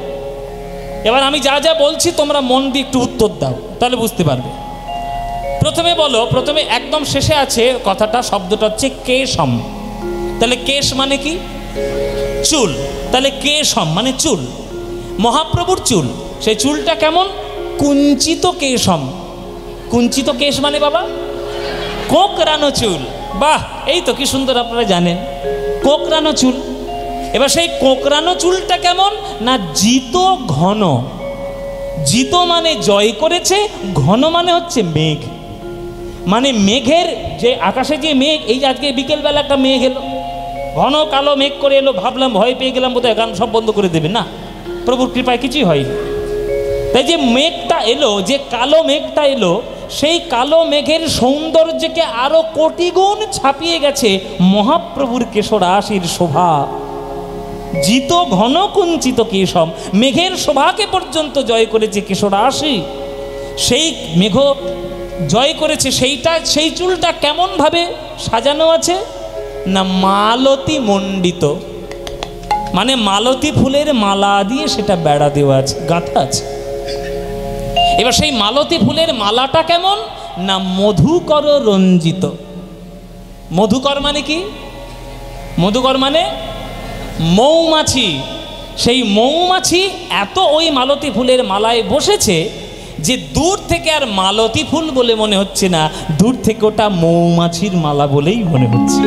এবার আমি যা যা বলছি তোমরা মন দিয়ে একটু উত্তর দাও, তাহলে বুঝতে পারবে। প্রথমে বলো, প্রথমে একদম শেষে আছে কথাটা, শব্দটা হচ্ছে কেশম। তাহলে কেশ মানে কি? চুল। তাহলে কেশম মানে চুল, মহাপ্রভুর চুল। সেই চুলটা কেমন? কুঞ্চিত কেশম। কুঞ্চিত কেশ মানে বাবা কোকড়ানো চুল। বাহ, এই তো কি সুন্দর, আপনারা জানেন কোকড়ানো চুল। এবার সেই কোকড়ানো চুলটা কেমন না জিত ঘন। জিত মানে জয় করেছে, ঘন মানে হচ্ছে মেঘ। মানে মেঘের যে আকাশে যে মেঘ, এই যে আজকে বিকেলবেলা একটা মেঘ এলো, ঘন কালো মেঘ করে এলো, ভাবলাম ভয় পেয়ে গেলাম বোধহয় গান সব বন্ধ করে দেবে। না, প্রভুর কৃপায় কিছুই হয়নি। তাই যে মেঘটা এলো, যে কালো মেঘটা এলো, সেই কালো মেঘের সৌন্দর্যকে আরো কোটি গুণ ছাপিয়ে গেছে মহাপ্রভুর কেশরাশির শোভা। জিত ঘন কুঞ্চিত কেশম, মেঘের শোভাকে পর্যন্ত জয় করেছে কেশরাশি। সেই মেঘ জয় করেছে, সেই চুলটা কেমন ভাবে সাজানো আছে না মালতী মণ্ডিত, মানে মালতী ফুলের মালা দিয়ে সেটা বেড়া দেওয়া আছে, গাঁথা আছে। এবার সেই মালতী ফুলের মালাটা কেমন না মধুকর রঞ্জিত। মধুকর মানে কি? মধুকর মানে মৌমাছি। সেই মৌমাছি এত ওই মালতী ফুলের মালায় বসেছে যে দূর থেকে আর মালতী ফুল বলে মনে হচ্ছে না, দূর থেকে ওটা মৌমাছির মালা বলেই মনে হচ্ছে।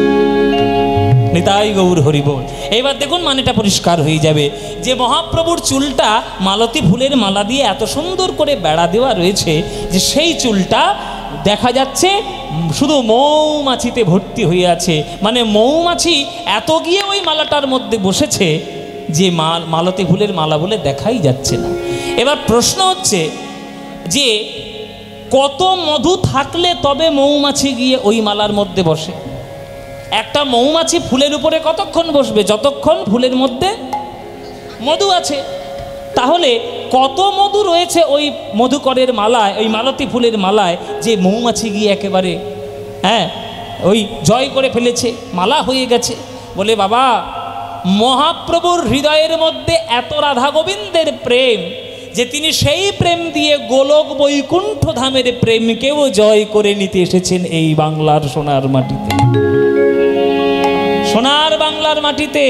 নিতাই গৌর হরি বল। এবার দেখুন মানেটা পরিষ্কার হয়ে যাবে যে মহাপ্রভুর চুলটা মালতী ফুলের মালা দিয়ে এত সুন্দর করে বেড়া দেওয়া রয়েছে যে সেই চুলটা দেখা যাচ্ছে শুধু মৌমাছিতে ভর্তি হয়ে আছে। মানে মৌমাছি এত গিয়ে ওই মালাটার মধ্যে বসেছে যে মালতী ফুলের মালা বলে দেখাই যাচ্ছে না। এবার প্রশ্ন হচ্ছে যে কত মধু থাকলে তবে মৌমাছি গিয়ে ওই মালার মধ্যে বসে। একটা মৌমাছি ফুলের উপরে কতক্ষণ বসবে? যতক্ষণ ফুলের মধ্যে মধু আছে। তাহলে কত মধু রয়েছে ওই মধুকরের মালায়, ওই মালতী ফুলের মালায়, যে মৌমাছি গিয়ে একেবারে ওই জয় করে ফেলেছে, মালা হয়ে গেছে। বলে বাবা, মহাপ্রভুর হৃদয়ের মধ্যে এত রাধা গোবিন্দের প্রেম যে তিনি সেই প্রেম দিয়ে গোলক বৈকুণ্ঠ ধামের প্রেমকেও জয় করে নিতে এসেছেন এই বাংলার সোনার মাটিতে, সোনার বাংলার মাটিতে।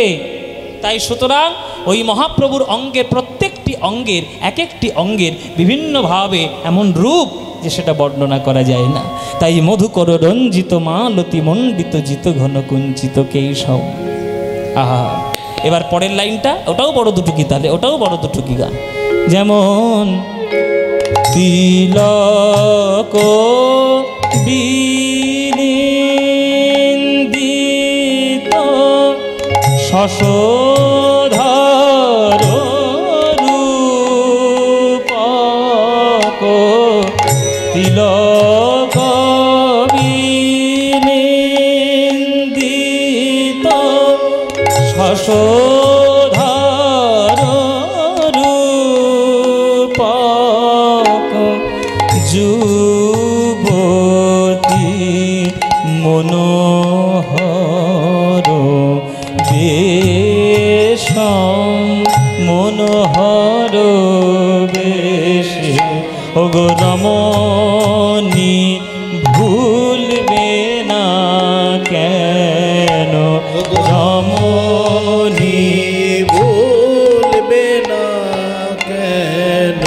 তাই সুতরাং ওই মহাপ্রভুর অঙ্গের প্রত্যেকটি অঙ্গের এক একটি অঙ্গের বিভিন্নভাবে এমন রূপ যে সেটা বর্ণনা করা যায় না। তাই মধুকর রঞ্জিত মালতী মণ্ডিত জিত ঘন কুঞ্চিত কেশব। আহা, এবার পরের লাইনটা, ওটাও বড় দুটুকি, তাহলে ওটাও বড় দুটুকি গান। যেমন তিলক বিনিন্দিত শশধর রূপক, তিলক বিনিন্দিত শশধর রূপক, যুবতী মনোহর বেশ, মনোহর বেশে ওগো রমণী ভুলবে না কেন, রমণী ভুলবে না কেন।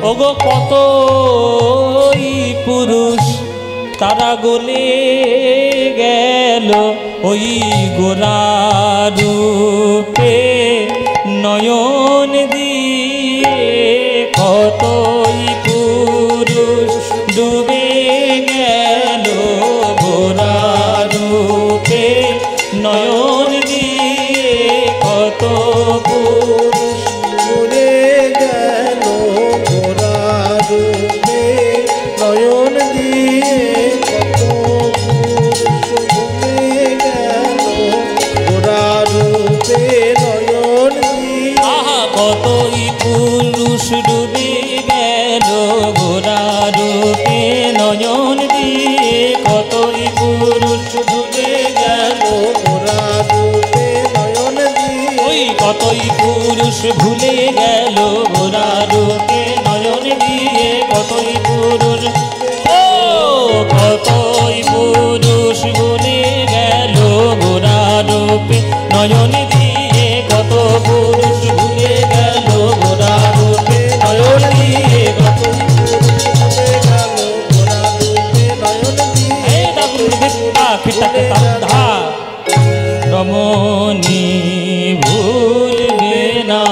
ওগো কতই পুরুষ তারা গলে গেল ওই গোরা রূপে নয়ন দিয়ে, কতই পুরুষ ডুবে গেল গোরা রূপে নয়ন দিয়ে, কত পুরুষ উড়ে গেল গোরা রূপে নয়ন দিয়ে, কত পুরুষ উড়ে গেল গোরা রূপে নয়ন দিয়ে। আহা, কতই পুরুষ ডুবে গেল গোরা রূপে নয়ন দিয়ে, কতই পুরুষ ডুবে গেল গোরা রূপে নয়ন দিয়ে। ওই কতই পুরুষ ভুলে গেল গোরা রূপে নয়ন দিয়ে, কতই পুরুষ, ও কতই পুরুষ ভুলে গেল গোরা রূপে নয়ন দিয়ে, কত পুরুষ ভুলে গেল গোরা রূপে নয়ন দিয়ে, কত রমণী ভুলবে না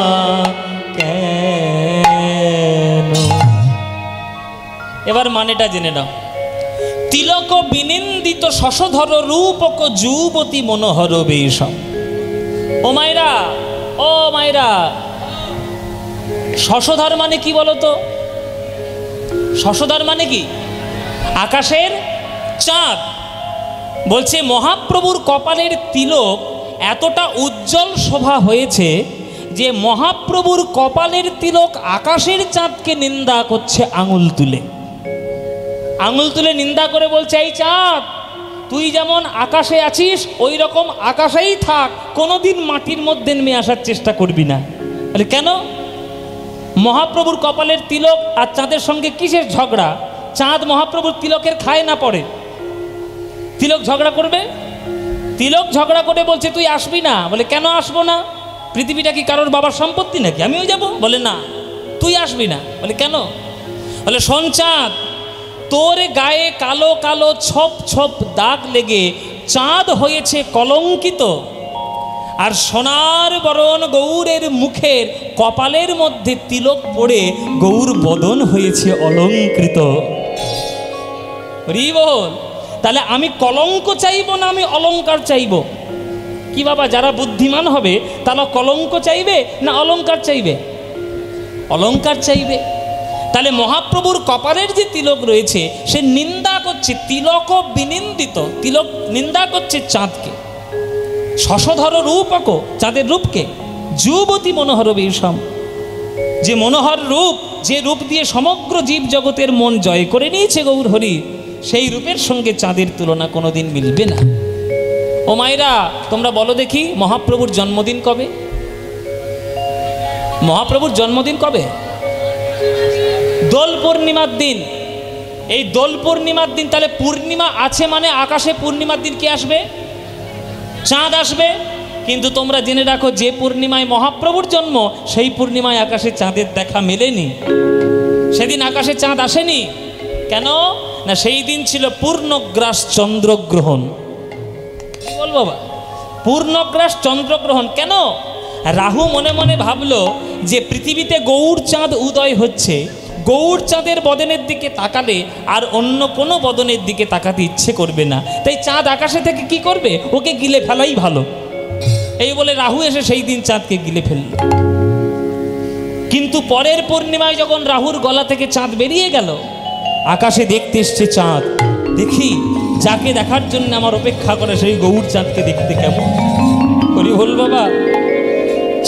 কেন। এবার মানেটা জেনে নাও। তিলক বিনিন্দিত শশধর রূপক যুবতী মনোহর বেশ। ও মায়েরা, ও মায়েরা, শশধর মানে কি বলতো? শশধর মানে কি? আকাশের চাঁদ। বলছে মহাপ্রভুর কপালের তিলক এতটা উজ্জ্বল শোভা হয়েছে যে মহাপ্রভুর কপালের তিলক আকাশের চাঁদকে নিন্দা করছে আঙুল তুলে। আঙুল তুলে নিন্দা করে বলছে, এই চাঁদ, তুই যেমন আকাশে আছিস ওই রকম আকাশেই থাক, কোনোদিন মাটির মধ্যে নেমে আসার চেষ্টা করবি না। বলে কেন? মহাপ্রভুর কপালের তিলক আর চাঁদের সঙ্গে কিসের ঝগড়া? চাঁদ মহাপ্রভুর তিলকের খায় না পড়ে, তিলক ঝগড়া করবে? তিলক ঝগড়া করে বলছে তুই আসবি না। বলে কেন আসবো না? পৃথিবীটা কি কারোর বাবার সম্পত্তি নাকি, আমিও যাব? বলে না, তুই আসবি না। বলে কেন? বলে শোন চাঁদ, তোর গায়ে কালো কালো ছোপ ছোপ দাগ লেগে চাঁদ হয়েছে কলঙ্কিত, আর সোনার বরণ গৌরের মুখের কপালের মধ্যে তিলক পড়ে গৌর বদন হয়েছে অলঙ্কৃত। হরি বল। তাহলে আমি কলঙ্ক চাইবো না আমি অলঙ্কার চাইব? কি বাবা, যারা বুদ্ধিমান হবে তারা কলঙ্ক চাইবে না অলঙ্কার চাইবে? অলঙ্কার চাইবে। তাহলে মহাপ্রভুর কপালের যে তিলক রয়েছে সে নিন্দা করছে, তিলক বিনিন্দিত, তিলক নিন্দা করছে চাঁদকে। শশধর রূপক, চাঁদের রূপকে, যুবতী মনোহর বিষম, যে মনোহর রূপ, যে রূপ দিয়ে সমগ্র জীব জগতের মন জয় করে নিয়েছে গৌর হরি, সেই রূপের সঙ্গে চাঁদের তুলনা কোনোদিন মিলবে না। ও মায়েরা, তোমরা বলো দেখি মহাপ্রভুর জন্মদিন কবে? মহাপ্রভুর জন্মদিন কবে? দোল পূর্ণিমার দিন। এই দোল পূর্ণিমার দিন, তাহলে পূর্ণিমা আছে মানে আকাশে পূর্ণিমার দিন কি আসবে? চাঁদ আসবে। কিন্তু তোমরা জেনে রাখো, যে পূর্ণিমায় মহাপ্রভুর জন্ম সেই পূর্ণিমায় আকাশে চাঁদের দেখা মেলেনি, সেদিন আকাশে চাঁদ আসেনি। কেন না, সেই দিন ছিল পূর্ণগ্রাস চন্দ্রগ্রহণ। কি বল বাবা, পূর্ণগ্রাস চন্দ্রগ্রহণ। কেন? রাহু মনে মনে ভাবলো যে পৃথিবীতে গৌর চাঁদ উদয় হচ্ছে, গৌর চাঁদের বদনের দিকে তাকালে আর অন্য কোনো বদনের দিকে তাকাতে ইচ্ছে করবে না, তাই চাঁদ আকাশে থেকে কি করবে, ওকে গিলে ফেলাই ভালো। এই বলে রাহু এসে সেই দিন চাঁদকে গিলে ফেলল। কিন্তু পরের পূর্ণিমায় যখন রাহুর গলা থেকে চাঁদ বেরিয়ে গেল, আকাশে দেখতে এসছে চাঁদ। দেখি যাকে দেখার জন্য আমার অপেক্ষা করে সেই গৌর চাঁদকে দেখতে কেমন। হরি বল বাবা।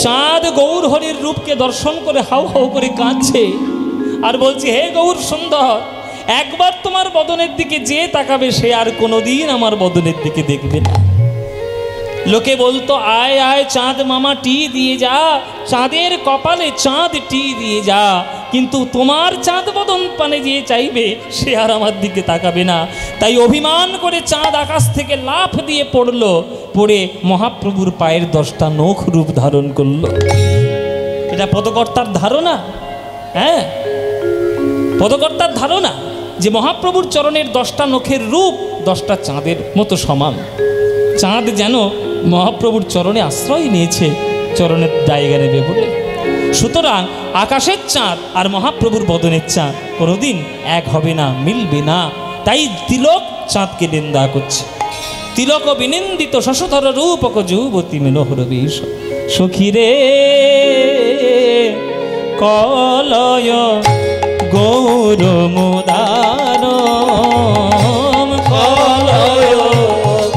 চাঁদ গৌর হরির রূপকে দর্শন করে হাউ হাউ করে কাঁদছে আর বলছে, হে গৌর সুন্দর, একবার তোমার বদনের দিকে যে তাকাবে সে আর কোনোদিন আমার বদনের দিকে দেখবে না। লোকে বলতো, আয় আয় চাঁদ মামা টি দিয়ে যা, চাঁদের কপালে চাঁদ টি দিয়ে যা, কিন্তু তোমার চাঁদ বদন পানে যে চাইবে সে আর আমার দিকে তাকাবে না। তাই অভিমান করে চাঁদ আকাশ থেকে লাফ দিয়ে পড়লো, পড়ে মহাপ্রভুর পায়ের 10টা নখ রূপ ধারণ করলো। এটা পদকর্তার ধারণা। হ্যাঁ, পদকর্তার ধারণা যে মহাপ্রভুর চরণের 10টা নখের রূপ 10টা চাঁদের মতো সমান। চাঁদ যেন মহাপ্রভুর চরণে আশ্রয় নিয়েছে, চরণের জায়গা নেবে বলে। সুতরাং আকাশের চাঁদ আর মহাপ্রভুর বদনের চাঁদ কোনোদিন এক হবে না, মিলবে না। তাই তিলক চাঁদকে নিন্দা করছে। তিলক বিনিন্দিত শশধর রূপক যুবতী মনোহর বেশ, সখীরে কলয় গৌর মুদার, কলয়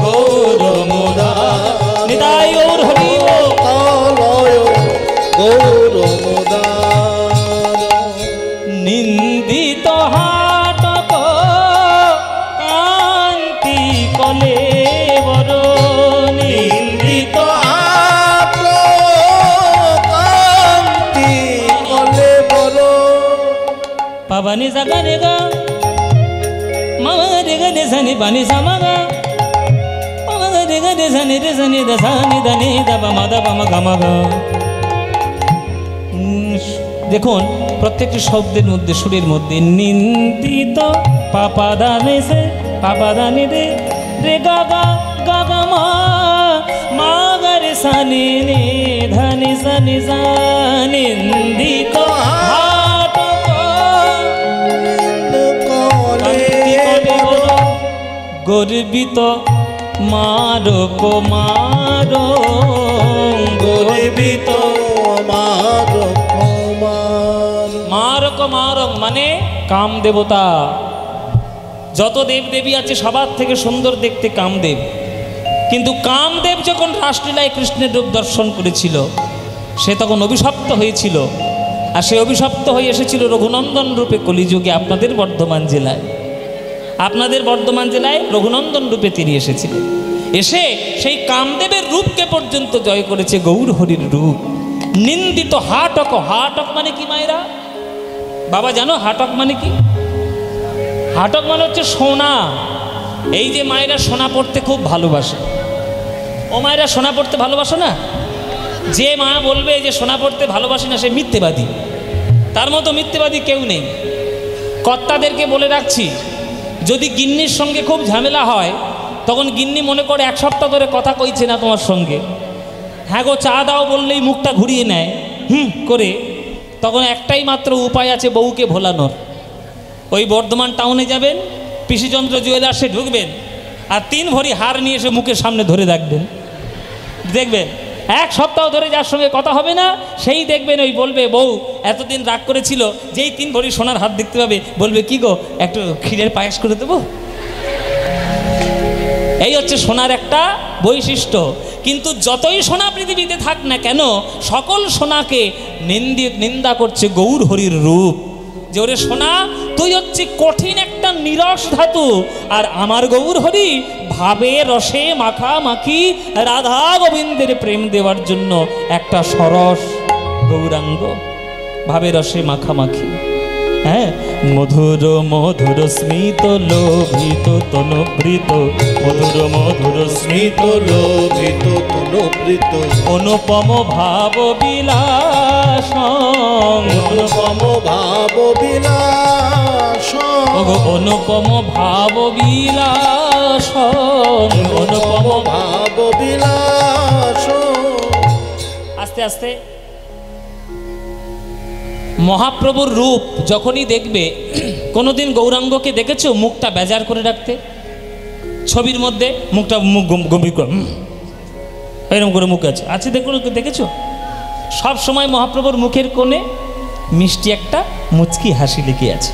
গৌর মুদার, নিতাই গৌর হরি কলয় গৌর মুদার, নিন্দিত হাটক কান্তি কলে বর, নিন্দিত কান্তি কলে বড়। পাবানি জাগা রে গা, মামা রে গা রে জানি বানি জামাগা, মামা রে গা রে জানি দাসানি দানি দাবা মাদা বামা গামাগা। দেখুন প্রত্যেকটি শব্দের মধ্যে, সুরের মধ্যে নিন্দিত পাপাদানে সে, পাপাদানি রে রে গা গা গা গা মা, মা গা রে সানি নে ধানি সানি সা, নিন্দিত গর্বিত মারক মার, গর্বিত মারক মার, মারক মারক মানে কাম দেবতা। যত দেব দেবী আছে সবার থেকে সুন্দর দেখতে কামদেব। কিন্তু কামদেব যখন রাসলীলায় কৃষ্ণের রূপ দর্শন করেছিল সে তখন অভিশপ্ত হয়েছিল, আর সে অভিশপ্ত হয়ে এসেছিল রঘুনন্দন রূপে কলিযুগে আপনাদের বর্ধমান জেলায়। আপনাদের বর্ধমান জেলায় রঘুনন্দন রূপে তিনি এসেছিলেন। এসে সেই কামদেবের রূপকে পর্যন্ত জয় করেছে গৌর হরির রূপ। নিন্দিত হাটক, হাটক মানে কি মায়েরা? বাবা জানো হাটক মানে কি? হাটক মানে হচ্ছে সোনা। এই যে মায়েরা সোনা পড়তে খুব ভালোবাসে, ও মায়েরা সোনা পড়তে ভালোবাসো না? যে মা বলবে যে সোনা পড়তে ভালোবাসে না সে মিথ্যেবাদী। তার মতো মিথ্যেবাদী কেউ নেই। কর্তাদেরকে বলে রাখছি, যদি গিন্নির সঙ্গে খুব ঝামেলা হয় তখন গিন্নি মনে করে 1 সপ্তাহ ধরে কথা কইছে না তোমার সঙ্গে, হ্যাঁ গো চা দাও বললেই মুখটা ঘুরিয়ে নেয় করে, তখন একটাই মাত্র উপায় আছে বউকে ভোলানোর। ওই বর্ধমান টাউনে যাবেন, পিসিচন্দ্র জুয়েলার্সে ঢুকবেন আর 3 ভরি হার নিয়ে এসে মুখের সামনে ধরে রাখবেন, দেখবেন এক সপ্তাহ ধরে যার সঙ্গে কথা হবে না, সেই দেখবেন ওই বলবে বউ এতদিন রাগ করেছিল, যেই 3 ভরি সোনার হাত দেখতে পাবে বলবে কি গো একটু ক্ষীরের পায়েস করে দেবো। এই হচ্ছে সোনার একটা বৈশিষ্ট্য। কিন্তু যতই সোনা পৃথিবীতে থাক না কেন, সকল সোনাকে নিন্দা করছে গৌর হরির রূপ। যে ওরে সোনা, তুই হচ্ছে কঠিন একটা নিরস ধাতু, আর আমার গৌর হরি ভাবে রসে মাখামাখি রাধা গোবিন্দের প্রেম দেওয়ার জন্য একটা সরস গৌরাঙ্গ, ভাবে রসে মাখামাখি। হ্যাঁ, মধুর মধুর স্মিত লোভিত তনুবৃত, মধুর মধুর স্মিত লোভিত তনুবৃত, অনুপম ভাব বিলাস, অনুপম ভাব বিলাস, অনুপম ভাব বিলাস, অনুপম ভাব বিলাস। আস্তে আস্তে মহাপ্রভুর রূপ যখনই দেখবে, কোনোদিন গৌরাঙ্গকে দেখেছো মুখটা বেজার করে রাখতে? ছবির মধ্যে মুখটা মুখ গম্ভীর করে এরকম করে মুখ আছে দেখেছো? সব সময় মহাপ্রভুর মুখের কোণে মিষ্টি একটা মুচকি হাসি লেগে আছে।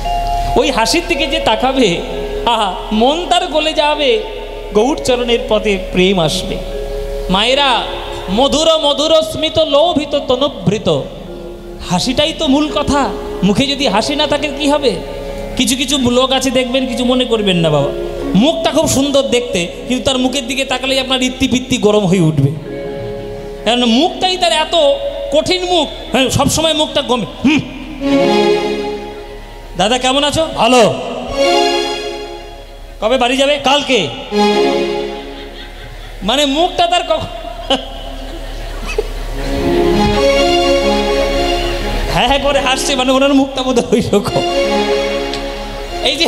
ওই হাসির দিকে যে তাকাবে, আহা, মন তার গলে যাবে, গৌরচরণের পথে প্রেম আসবে। মায়েরা, মধুর মধুর স্মিত লোভিত তনুবৃত, হাসিটাই তো মূল কথা। মুখে যদি হাসি না থাকে কি হবে? কিছু কিছু লোক আছে দেখবেন, কিছু মনে করবেন না বাবা, মুখটা খুব সুন্দর দেখতে, কিন্তু তার মুখের দিকে তাকালেই আপনার ইত্তিপিত্তি গরম হয়ে উঠবে, কারণ মুখটাই তার এত কঠিন মুখ। হ্যাঁ, সবসময় মুখটা গমে। দাদা কেমন আছো? ভালো। কবে বাড়ি যাবে? কালকে। মানে মুখটা তার হ্যাঁ হ্যাঁ করে হাসছে, মানে ওনার মুখটা বোধ হয় ওইরকম। এই যে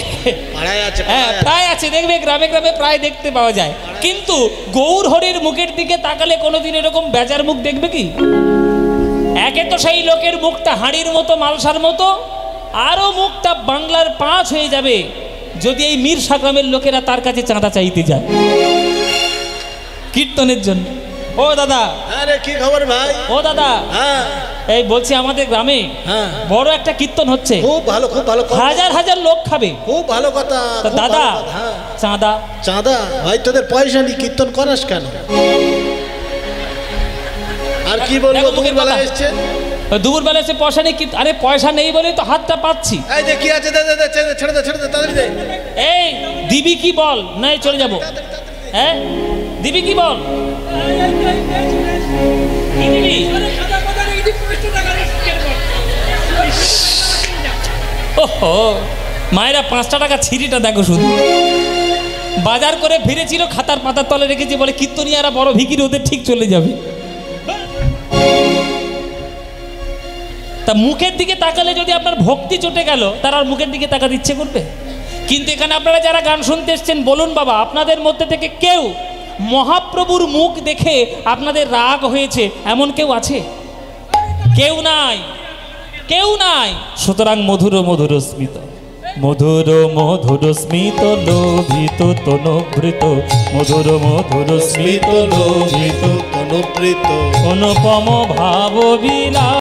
হ্যাঁ প্রায় আছে, দেখবে গ্রামে গ্রামে প্রায় দেখতে পাওয়া যায়। কিন্তু গৌর হরির মুখের দিকে তাকালে কোনোদিন এরকম বেজার মুখ দেখবে কি? একে তো সেই লোকের মুখটা হাঁড়ির মতো, মালসার মতো, আরও মুখটা বাংলার 5 হয়ে যাবে যদি এই মীর সাগ্রামের লোকেরা তার কাছে চাঁদা চাইতে যায় কীর্তনের জন্য। ও দাদা, আরে কি খবর ভাই? ও দাদা, হ্যাঁ এই বলছি আমাদের গ্রামে হ্যাঁ বড় একটা কীর্তন হচ্ছে, খুব ভালো, খুব ভালো, হাজার হাজার লোক খাবে, খুব ভালো কথা। তা দাদা, চাঁদা চাঁদা ভাই, তোদের পয়সা নেই, কীর্তন করাস কেন? আর কি বলবো, দুপুরবেলা এসছে, দুপুরবেলা এসে পয়সা নেই। আরে পয়সা নেই বলেই তো হাতটা পাচ্ছি। এই যে কি আছে, ছেড়ে দে তাড়াতাড়ি দে। এই দিবি কি বল, নাই চলে যাব। হ্যাঁ দিবি কি বল, কি দিবি? ওহো, মায়েরা 5টা টাকা ছিঁড়িটা দেখো শুধু। বাজার করে ফিরেছিল, খাতার পাতার তলে রেখেছি, বলে কীর্তনিয়ারা বড় ভিকির, ওদের ঠিক চলে যাবে। তা মুখের দিকে তাকালে যদি আপনার ভক্তি চটে গেল, তার আর মুখের দিকে তাকাতে ইচ্ছে করবে? কিন্তু এখানে আপনারা যারা গান শুনতে এসছেন, বলুন বাবা, আপনাদের মধ্যে থেকে কেউ মহাপ্রভুর মুখ দেখে আপনাদের রাগ হয়েছে এমন কেউ আছে? কেউ নাই, কেউ নাই। সুতরাং মধুর মধুর স্মিত, মধুর মধুর স্মিত লোভিত তনুবৃত, মধুর মধুর স্মিত লোভিত তনুবৃত, অনুপম ভাব বিলাস।